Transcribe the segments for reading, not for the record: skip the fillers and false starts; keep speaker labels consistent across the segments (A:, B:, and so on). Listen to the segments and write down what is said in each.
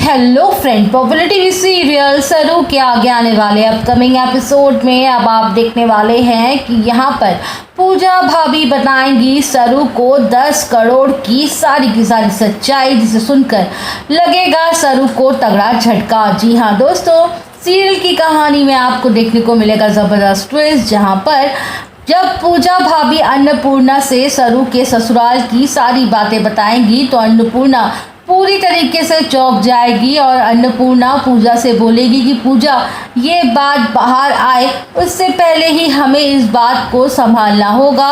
A: Hello friend, popular TV serial सरू के आगे आने वाले अपकमिंग एपिसोड में अब आप देखने वाले हैं कि यहाँ पर पूजा भाभी बताएंगी सरू को 10 करोड़ की सारी सच्चाई, जिसे सुनकर लगेगा सरू को तगड़ा झटका। जी हाँ दोस्तों, सीरियल की कहानी में आपको देखने को मिलेगा ज़बरदस्त ट्विस्ट, जहाँ पर जब पूजा भाभी अन्नपूर्णा से सरू के ससुराल की सारी बातें बताएंगी तो अन्नपूर्णा पूरी तरीके से चौंक जाएगी और अन्नपूर्णा पूजा से बोलेगी कि पूजा, ये बात बाहर आए उससे पहले ही हमें इस बात को संभालना होगा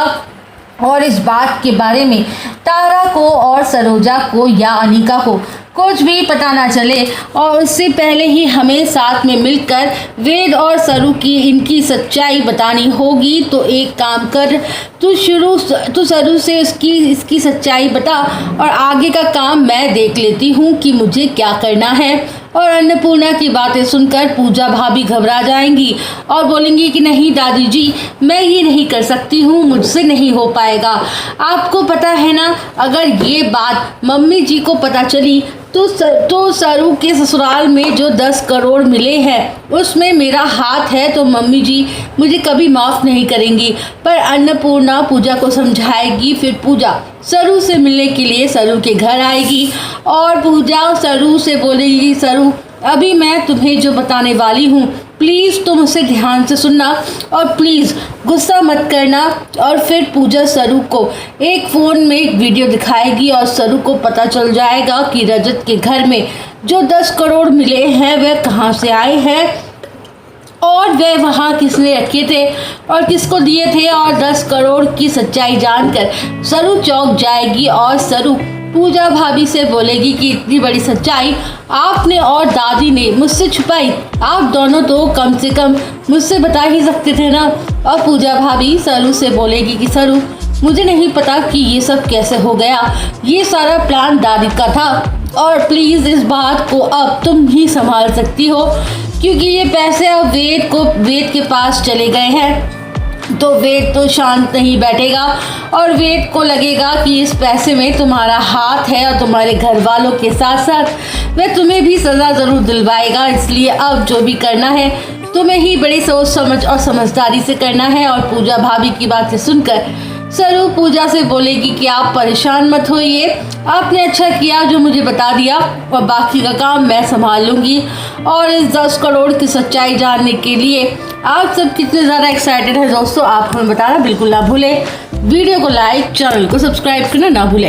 A: और इस बात के बारे में तारा को और सरोजा को या अनिका को कुछ भी पता ना चले और उससे पहले ही हमें साथ में मिलकर वेद और सरू की इनकी सच्चाई बतानी होगी। तो एक काम कर, तू सरू से इसकी सच्चाई बता और आगे का काम मैं देख लेती हूँ कि मुझे क्या करना है। और अन्नपूर्णा की बातें सुनकर पूजा भाभी घबरा जाएंगी और बोलेंगी कि नहीं दादी जी, मैं ये नहीं कर सकती हूँ, मुझसे नहीं हो पाएगा। आपको पता है ना, अगर ये बात मम्मी जी को पता चली तो सरू के ससुराल में जो 10 करोड़ मिले हैं उसमें मेरा हाथ है, तो मम्मी जी मुझे कभी माफ़ नहीं करेंगी। पर अन्नपूर्णा पूजा को समझाएगी। फिर पूजा सरू से मिलने के लिए सरू के घर आएगी और पूजा सरू से बोलेगी, सरू अभी मैं तुम्हें जो बताने वाली हूँ प्लीज़ तुम उसे ध्यान से सुनना और प्लीज़ गुस्सा मत करना। और फिर पूजा सरू को एक फ़ोन में एक वीडियो दिखाएगी और सरू को पता चल जाएगा कि रजत के घर में जो 10 करोड़ मिले हैं वह कहाँ से आए हैं और वह वहाँ किसने रखे थे और किसको दिए थे। और 10 करोड़ की सच्चाई जानकर सरू चौंक जाएगी और सरू पूजा भाभी से बोलेगी कि इतनी बड़ी सच्चाई आपने और दादी ने मुझसे छुपाई, आप दोनों तो कम से कम मुझसे बता ही सकते थे ना। और पूजा भाभी सरू से बोलेगी कि सरू, मुझे नहीं पता कि ये सब कैसे हो गया, ये सारा प्लान दादी का था और प्लीज़ इस बात को अब तुम ही संभाल सकती हो, क्योंकि ये पैसे अब वेद के पास चले गए हैं। तो वेद तो शांत नहीं बैठेगा और वेद को लगेगा कि इस पैसे में तुम्हारा हाथ है और तुम्हारे घर वालों के साथ साथ वह तुम्हें भी सज़ा ज़रूर दिलवाएगा। इसलिए अब जो भी करना है तुम्हें ही बड़ी सोच समझ और समझदारी से करना है। और पूजा भाभी की बातें सुनकर सरू पूजा से बोलेगी कि आप परेशान मत होइए, आपने अच्छा किया जो मुझे बता दिया और बाकी का काम मैं संभाल लूँगी। और इस 10 करोड़ की सच्चाई जानने के लिए आप सब कितने ज़्यादा एक्साइटेड हैं दोस्तों, आप हमें बताना बिल्कुल ना भूलें। वीडियो को लाइक, चैनल को सब्सक्राइब करना ना भूलें।